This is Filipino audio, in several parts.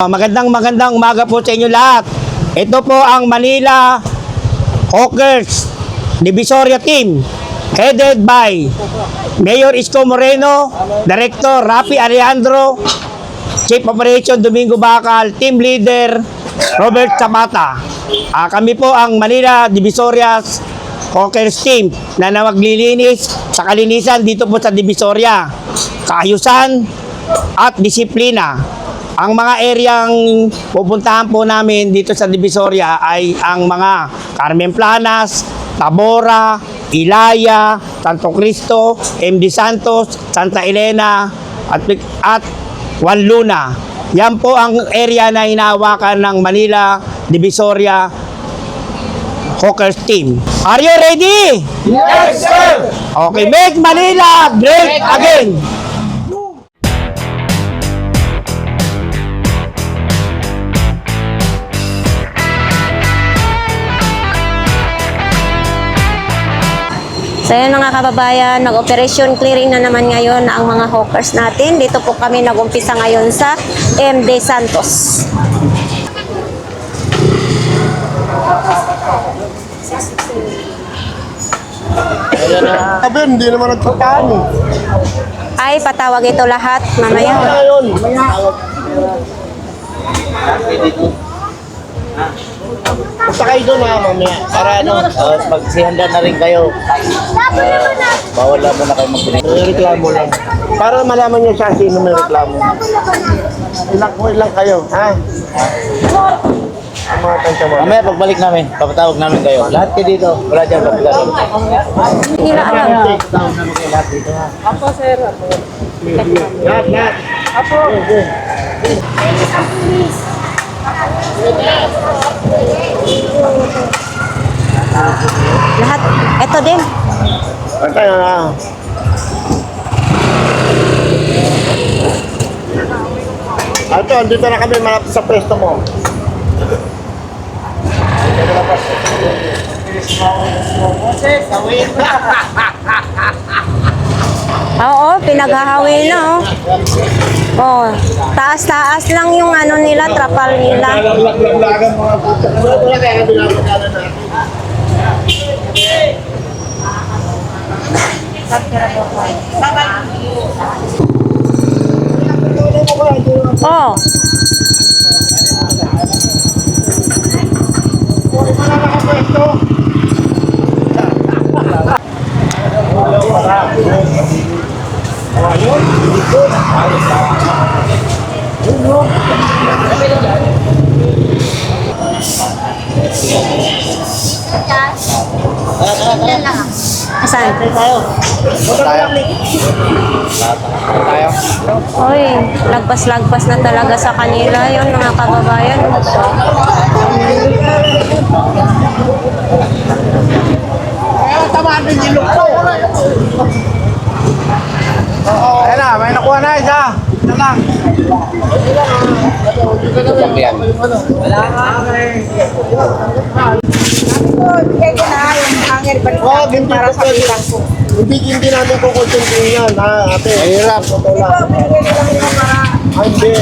Magandang umaga po sa inyo lahat. Ito po ang Manila Hawkers Divisoria Team headed by Mayor Isko Moreno, Director Rafi Alejandro, Chief Operation Domingo Bacal, Team Leader Robert Zapata. Kami po ang Manila Divisoria Hawkers Team na maglilinis sa kalinisan dito po sa Divisoria, kaayusan at disiplina. Ang mga areang pupuntahan po namin dito sa Divisoria ay ang mga Carmen Planas, Tabora, Ilaya, Santo Cristo, MD Santos, Santa Elena at Juan Luna. Yan po ang area na hinahawakan ng Manila Divisoria Hawkers Team. Are you ready? Yes, sir! Okay, make Manila great again! So yun mga kababayan, nag-operation clearing na naman ngayon ang mga hawkers natin. Dito po kami nag-umpisa ngayon sa MD Santos. Sabi, hindi naman nagpataan eh. Ay, patawag ito lahat mamaya. Ngayon, punta kayo doon mamaya. Para Magsihanda na rin kayo. Bawal lang muna kayo magpinay. reklamo lang. Para malaman niyo siya sino may reklamo. Ilang kayo, ha? Ang mga tansya mo. Mamaya pagbalik namin, papatawag namin kayo. Lahat kayo dito. Wala dyan papatawag. Hindi na alam. Lahat. Apo. Lahat. Ito din. Pantay na. Ito, andito na kami malapit sa pwesto mo. Oo, pinaghahawi na oh. Oh, taas-taas lang yung ano nila, trapal nila. Lag-lagan mga puto. Wala kaya kami napagalan natin. Oh. Asan? Oy, lagpas-lagpas na talaga sa kanila yon mga kababayan. Tamaan din yung lukso. Ayan na, may nakuha na isa. Isa lang. Yan. Oh, hindi namin kukonsentin yan, ha, ate. Mahirap. Hindi.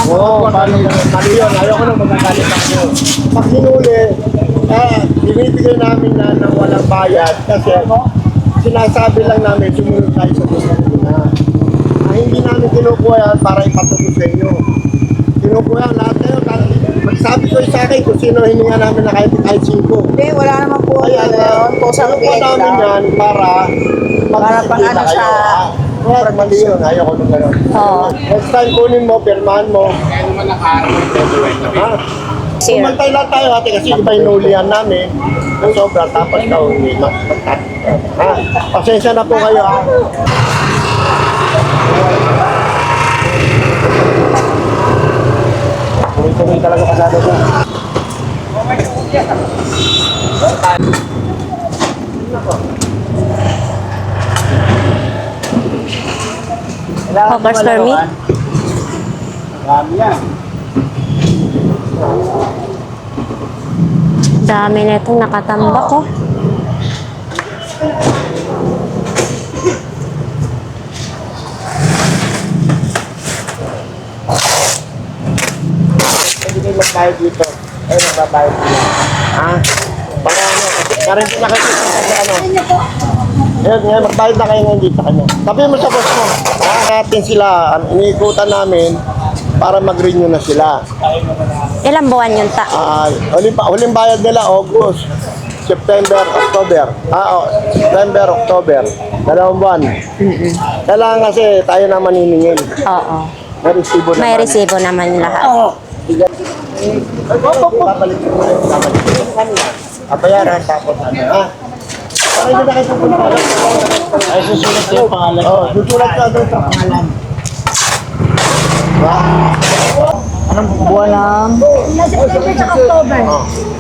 Oo, mali yun. Ayoko na magagalit ako. Pag hinuli, binibigay namin na ng walang bayad kasi sinasabi lang namin sumunod tayo sa gusto na. Hindi namin kinukuha yan para ipatulog sa inyo. Kinukuha yan lahat kayo. Magsabi ko sa akin kung sino hininga namin na kahit 5. Hindi, wala naman po. Ayan, kinukuha namin yan para pang ano kayo. sa- Kaya mali yun. Ayoko nung gano'n. Oo. Next time kunin mo, pirmahan mo. Ha? Sir. Kumantay lang tayo ate kasi iba inulihan namin ng sobra tapos ikaw magtat. Ha? Pasensya na po kayo ha. Tuloy-tuloy talaga pasado ko. Hawkers permit. Marami yan. Dami na itong nakatambak oh. kayo magbayad dito. Ayun, magbabayad sila. Ha? Para hindi nakikita sa ano. Ayun, magbayad na kayo ngayon dito sa kanya. Sabi mo sa boss mo, natin sila, iniikutan namin para mag-renew na sila. Ilang buwan yun ta? Huling bayad nila, August, September, October. September, October. 2 buwan. Kailangan kasi tayo na maniningil. Oo. May resibo naman. May resibo naman lahat. Kabayaran tapos ano, ha? Para hindi na kayo pupunta. Ay, susulat ko yung pangalan. Oo, susulat ka doon sa pangalan. Anong buwan ng...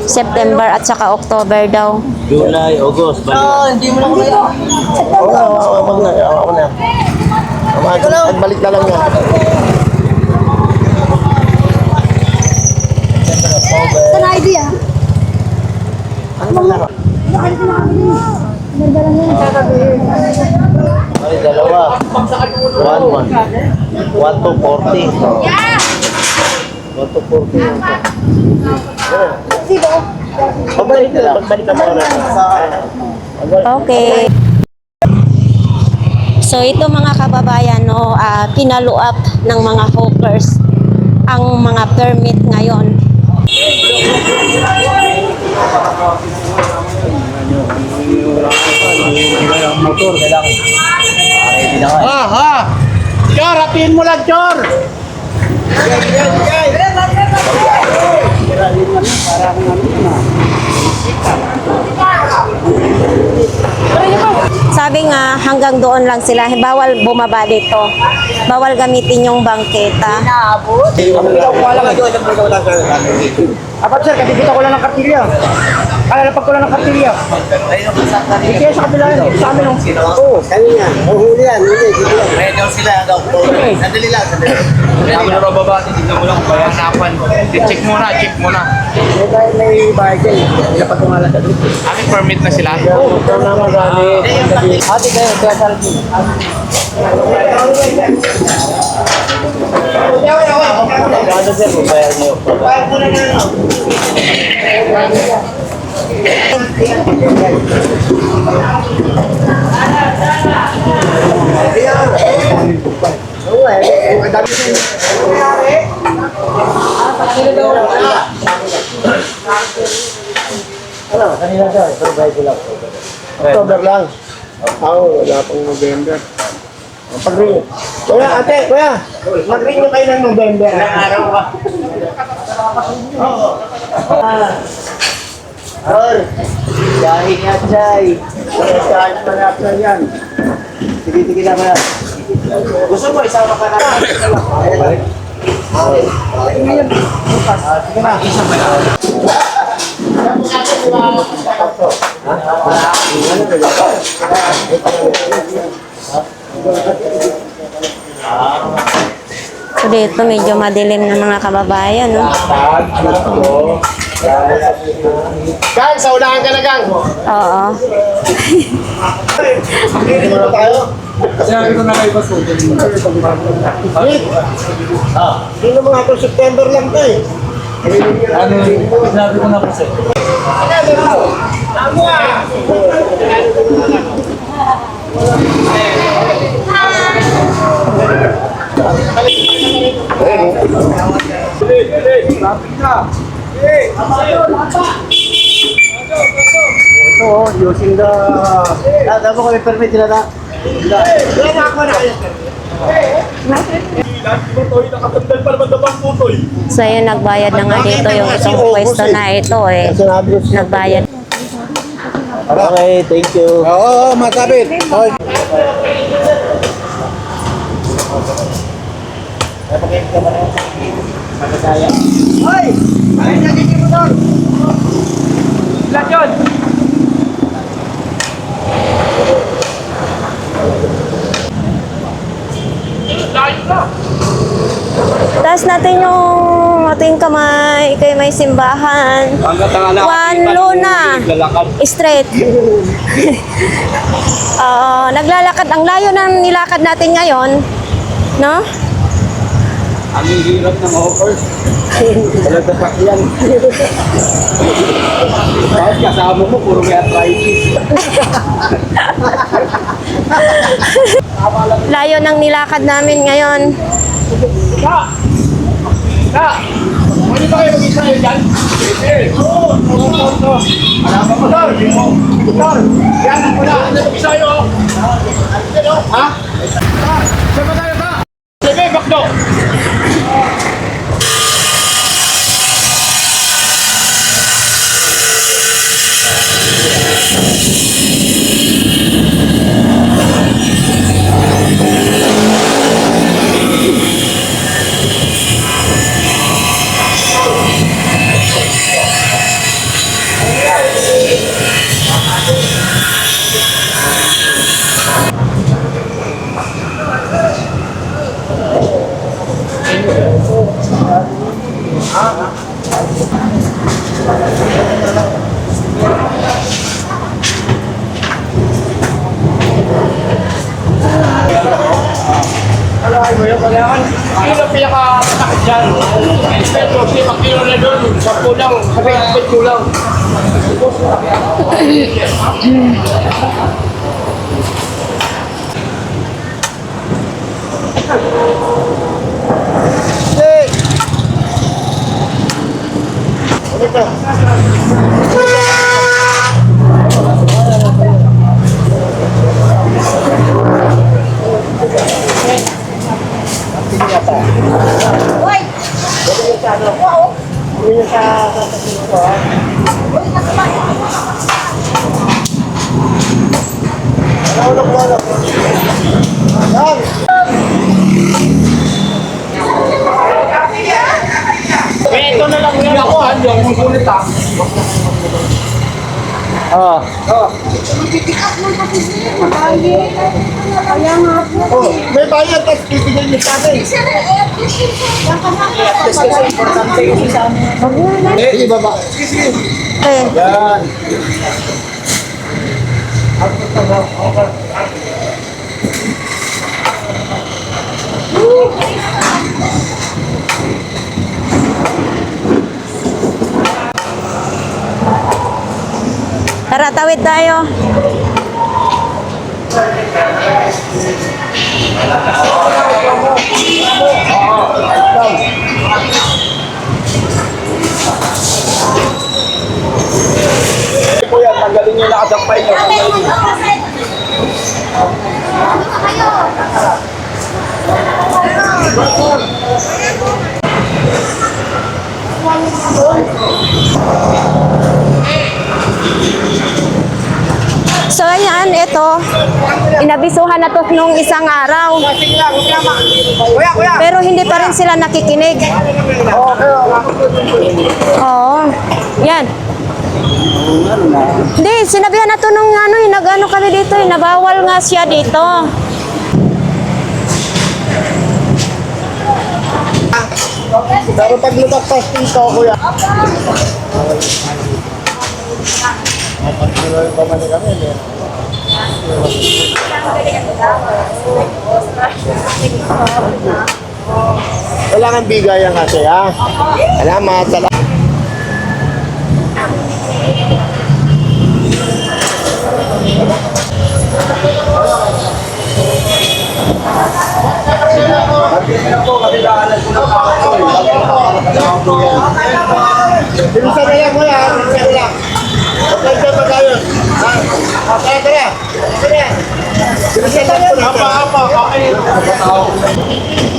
September at saka October daw. July, August, balik. Hindi mo lang kaya. Wag na, ako na. Balik na lang yan. Saan idea? Ay, dalawa. 1 to 40. 1 to 40. Pagbalik na lang. Pagbalik na lang. Okay. So ito mga kababayan, no, pinaluap ng mga hawkers ang mga permit ngayon. Chor, hatiin mo lang, Chor! Sabi nga, hanggang doon lang sila. Bawal bumaba dito. Bawal gamitin yung bangketa. Apat sir, kadikita ko lang ng kartilya. Kalalapag ko lang ng kartilya. Hindi kaya sa kabila yan, sa amin. Oo. Kanina, uhuli yan. Kaya daw sila, sandali lang, sandali. Kaya mo na baba, titignan mo lang kung kaya hanapan. Check muna. May bayad yan. Dapat ko nga lang sa dito. Aming permit na sila. Ito na magamit. Ate kayo, kaya salvi. Ano sir, babayar niyo. October lang. Wala pang November. Pag-renew. Kuya, ate, kuya. Mag-renew kayo ng November. Araw ka. Dahil nga, Chay. Kahit panapsan yan. Sige na ba? Gusto mo, isama ka na. So dito medyo madilim na mga kababayan, no? Gang, sa unahan ka na, Gang. Oo. Dito na tayo. Sino mga ako, September lang to eh. Sabi ko na kasi. Ito, using the... Dapat ko may permit sila na. So yun, nagbayad na nga dito yung isang pwesto na ito eh. Sinabi ko siya. Nagbayad. Okay, thank you. Oo, masabit. Hoy! Ay, nagiging mo doon! Lahat yun! Taas natin yung ating kamay kay may simbahan. Hanggang tanga na. One luna. Lalakad. Straight. Naglalakad. Ang layo ng nilakad natin ngayon. No? Ang hirap ng offers. Walang sasakyan. Kahit kasama mo, puro may arthritis. Layo ng nilakad namin ngayon. Pwede ba kayo mag-Israel dyan? Oo. Alam mo, Tol. Tol. Yan, wala. Ano mag-Israel, oh? Ha? Saan ba tayo ka? Sige, bakdo. Alam mo yun, kailangan kilo pinaka-matakit dyan. Pero 5 kilo na doon, 10 lang, 7 kilo lang. Ito na lang yun ako, hindi ako magulit ah. May bayad at bibigyan niyo sa atin. Kasi importante yung sa amin. Sige, baba. Eh, Yan. tara, tawid tayo. Kuya, tanggalin niyo yung nakasampay niyo. Tanggalin niyo. So ayan, ito. Inabisuhan na to nung isang araw. Pero hindi pa rin sila nakikinig. Oo. Yan. Hindi, sinabihan na to nung ano, nag-ano kami dito, nabawal nga siya dito. Pero pag lumagpas dito, kuya. Kailangan bigayan kasi, ha? Salamat, salamat. Bilisan na yan, kuya. Bilisan na lang. Okay, dyan pa tayo. Tara, tara. Bilisan lang po. Apa.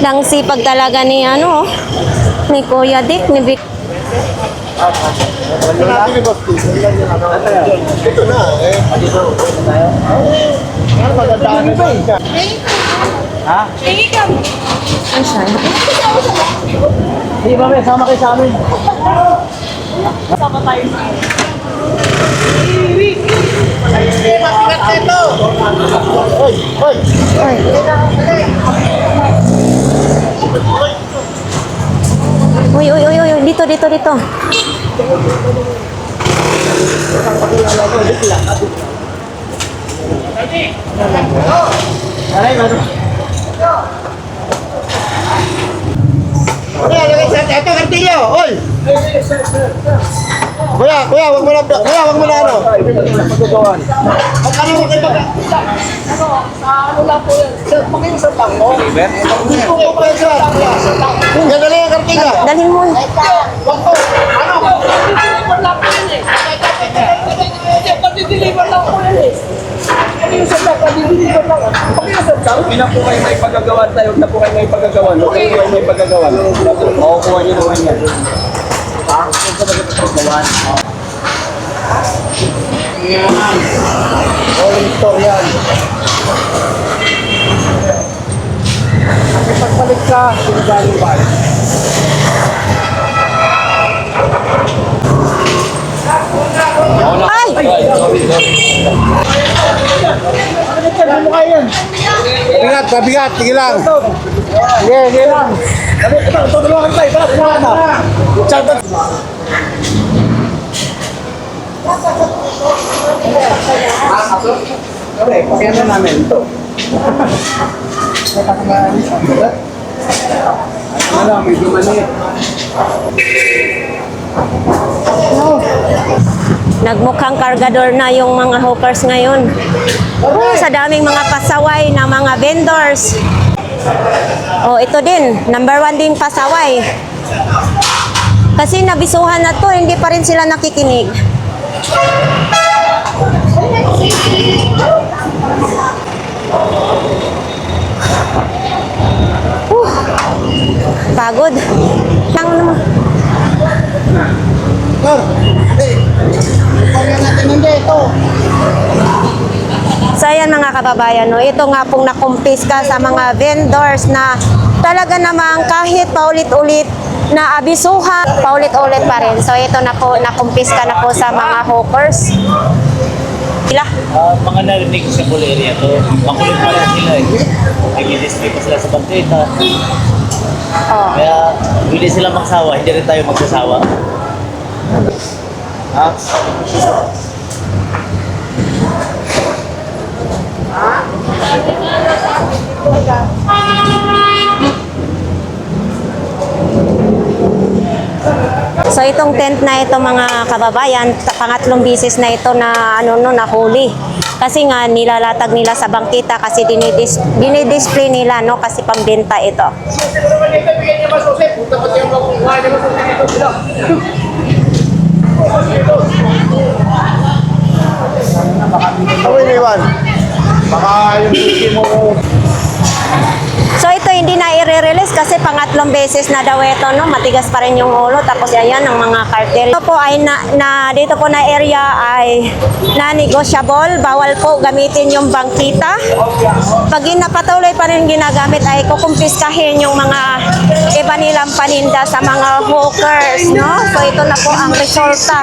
Nang sipag talaga ni ano, ni Kuya Dick, ni Vic. Ito na, eh. Ano magandaan na siya? Ay, siya. Hindi ba, may sama kayo sa amin? Hoy! Uy, dito. Kuya, lagay sa ito, kartilyo. Oy! Kuya, wag mo na ano. Magkano mo kayo pagka? Ano lang po yan? Sir, pakiusap lang mo. Hindi po po kayo sir. Yan, dali ang kartilyo. Dalhin mo. Wag po. Ano? Deliver lang po yan eh. Pag-deliver lang po yan eh. Pakiusap lang, pag-deliver lang. Pakiusap lang. Huwag na po kayo may pagagawa tayo. Huwag na po kayo may pagagawa. Huwag na po kayo may pagagawa. Makukuha niyo naman yan. Rolling store yan. Kasi pagbalik ka, sinagali ba? Ay! Pabigat, sige lang. Sige lang. Ito, tulungan tayo. Tara, tulungan na. Pakyanan namin ito. Ano, medyo maliit. Nagmukhang kargador na yung mga hawkers ngayon. Sa daming mga pasaway na mga vendors. Oh, ito din. Number 1 din pasaway. Kasi nabisuhan na to, hindi pa rin sila nakikinig. Pagod. Lang naman. Pakyanan natin hindi ito. So ayan mga kababayan, no, ito nga pong nakumpiska sa mga vendors na talaga namang kahit paulit-ulit na abisuhan, paulit-ulit pa rin. So ito na po, nakumpiska na po sa mga hawkers. Sila. Mga narinig ko sa pool area to, makulit pa rin sila eh. Nag-display pa sila sa bangketa. Oh. Kaya hindi sila magsawa, hindi rin tayo magsasawa. Ha? So itong tent na ito mga kababayan, pangatlong bisis na ito na nahuli. Kasi nga nilalatag nila sa bangkita kasi dinidisplay nila no kasi pambenta ito. Awin na iwan. Baka yung hindi mo. So ito hindi na i-release kasi pangatlong beses na daw ito, no? Matigas pa rin yung ulo. Tapos ayan ang mga cartel. Ito po ay dito po na area ay na-negotiable. Bawal po gamitin yung bangkita. Pag napatuloy pa rin ginagamit ay kukumpiskahin yung mga iba nilang paninda sa mga hawkers, no? So ito na po ang resulta.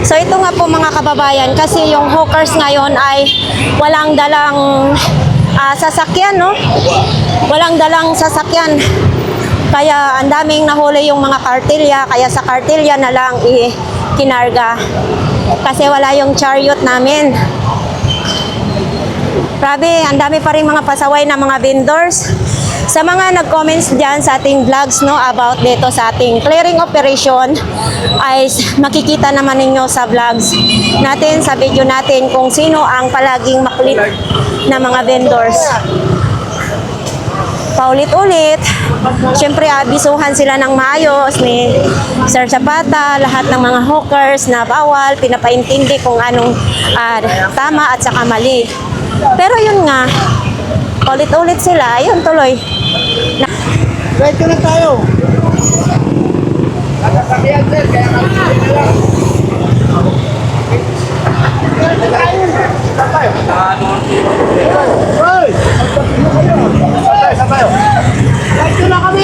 So ito nga po mga kababayan, kasi yung hawkers ngayon ay walang dalang sasakyan, no? Walang dalang sasakyan. Kaya ang daming nahuli yung mga kartilya, kaya sa kartilya na lang kinarga. Kasi wala yung chariot namin. Grabe, ang dami pa rin mga pasaway na mga vendors. Sa mga nag-comments dyan sa ating vlogs no, about dito sa ating clearing operation, ay makikita naman ninyo sa vlogs natin, sa video natin kung sino ang palaging makulit na mga vendors. Paulit-ulit, syempre abisuhan sila ng maayos ni Sir Zapata, lahat ng mga hawkers na bawal, pinapaintindi kung anong tama at saka mali. Pero yun nga, ulit-ulit sila, ayun tuloy. Ready na tayo. Nakakakiyag sir, kaya kami na lang. Hoy! Saan tayo? Ready na kami!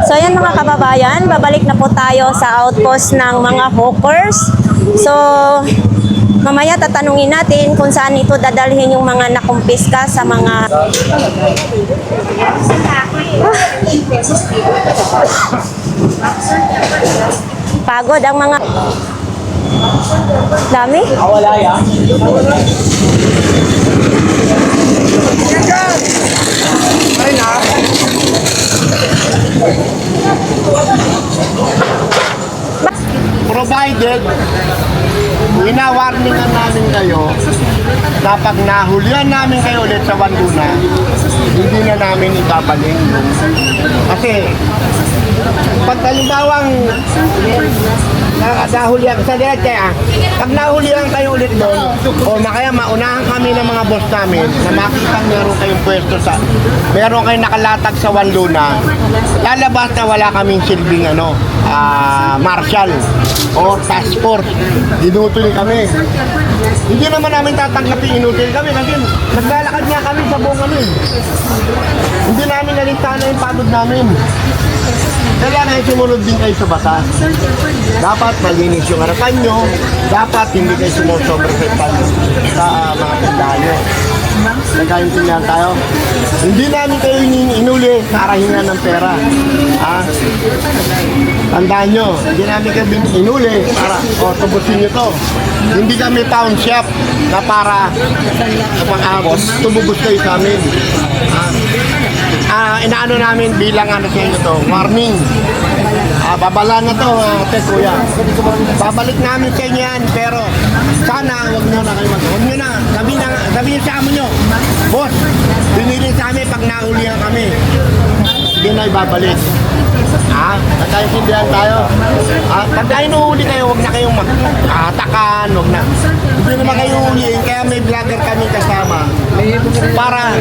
So ayan mga kababayan, babalik na po tayo sa outpost ng mga hawkers. So mamaya tatanungin natin kung saan ito dadalhin yung mga nakumpiska sa mga pagod ang mga dami. Wala yan. Provided, wina-warningan namin kayo na pag nahulihan namin kayo ulit sa Wanduna, hindi na namin ibabalik. Kasi, pag kalimbawang nahulihan sa direct kaya, pag nahulihan kayo ulit doon, o kaya maunahan kami ng mga boss namin na makita meron kayong pwesto meron kayong nakalatag sa Wanduna, lalabas na wala kaming silbing marshal o task force. Dinutuloy kami. Hindi naman namin tatanggapin inutil kami kasi naglalakad nga kami sa buong Hindi namin nalintana yung pagod namin. Kailangan sumunod din kayo sa batas. Dapat malinis yung harapan nyo. Dapat hindi kayo sumusobra sa mga tindahan nyo. Nagkaintindihan tayo. Hindi namin kayo inuli para hingan ng pera. Tandaan nyo, hindi namin kayo inuli para tubusin nyo to. Hindi kami pawn shop na para tumubos kayo sa amin. Inaano namin bilang sa inyo to, warning. Babala na to, kuya. Babalik namin sa inyo yan, pero sana huwag nyo na kayo huwag nyo na, sabi nyo sa amo nyo, boss, binili sa amin pag nahulihan kami. Hindi na ibabalik. Nagkaintindihan tayo. Pag tayo nuhuli kayo, huwag na kayong mag-atakan, huwag na. Hindi naman kayo huliin, kaya may vlogger kami kasama para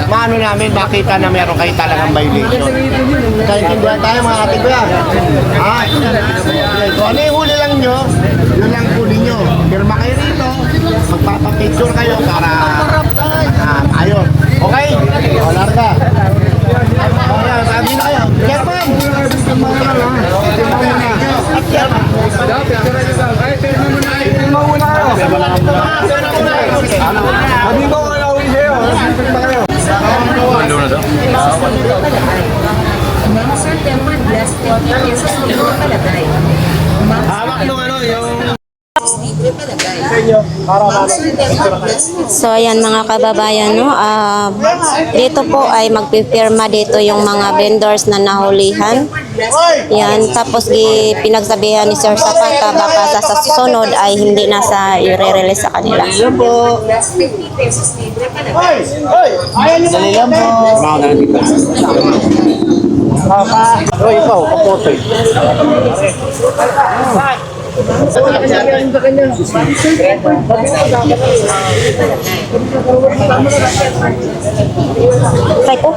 maano namin, makita na meron kayo talagang violation. Nagkaintindihan tayo mga ate ko yan. Kung ano yung huli lang nyo, yun lang huli nyo. Pirma kayo rito, magpapapicture kayo para ayos. Okay? O, larga. Sabi na kayo, Chairman! Hawak nung yung So ayan mga kababayan, no, dito po ay magpipirma dito yung mga vendors na nahulihan. Yan, tapos pinagsabihan ni Sir Zapata baka sa susunod ay hindi na sa i-release sa kanila. Dali lang po. Ikaw, kapote. Try po.